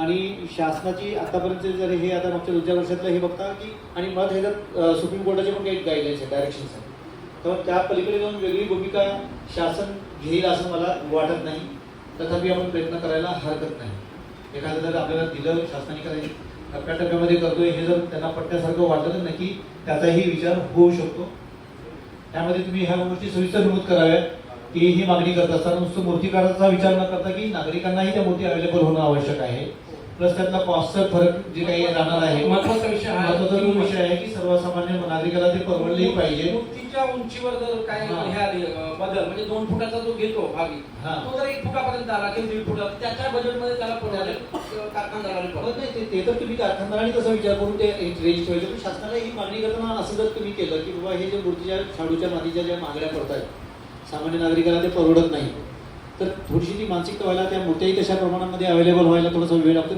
आणि शासनाची आतापर्यंत जर हे आता मागच्या 2-4 वर्षातलं हे बघता की आणि मग ह्याच्यात सुप्रीम कोर्टाचे पण काही गाईडलाईन्स आहेत, डायरेक्शन्स आहेत. तर त्या पलीकडे जाऊन वेगळी भूमिका शासन घेईल असं मला वाटत नाही. तथापि आपण प्रयत्न करायला हरकत नाही. एखादं जर आपल्याला दिलं शासनाने करायची टप्प्याटप्प्यामध्ये करतोय हे जर त्यांना पटण्यासारखं वाटलं तर नक्की त्याचाही विचार होऊ शकतो. त्यामध्ये तुम्ही ह्या गोष्टी सविस्तर नमूद कराव्यात की ही मागणी करत असताना नुसतं मूर्तिकाराचा विचार न करता की नागरिकांनाही त्या मूर्ती अवेलेबल होणं आवश्यक आहे. प्लस त्यातला कॉस्टचा फरक जे काही राहणार आहे महत्त्वाचा विषय आहे की सर्वसामान्य नागरिकाला ते परवडले पाहिजे. मूर्तीच्या उंचीवर जर काय हे आले बदल म्हणजे 2 फुटाचा जो घेतो भागी तो जर 1 फुटापर्यंत आला किंवा 1.5 फुटा त्याच्या बजेटमध्ये त्याला कारखानदाराला पडत नाही. ते तर तुम्ही कारखानदारांनी तसा विचार करून ते रेंज ठेवायचे. पण शासनाला ही मागणी करताना असं जर तुम्ही केलं की बाबा हे जे मूर्तीच्या शाडूच्या मातीच्या ज्या मागण्या पडतात सामान्य नागरिकाला ते परवडत नाही तर थोडीशी ती मानसिकता व्हायला त्या मूर्त्याही तशा प्रमाणामध्ये अवेलेबल व्हायला थोडासा वेळ लागतो.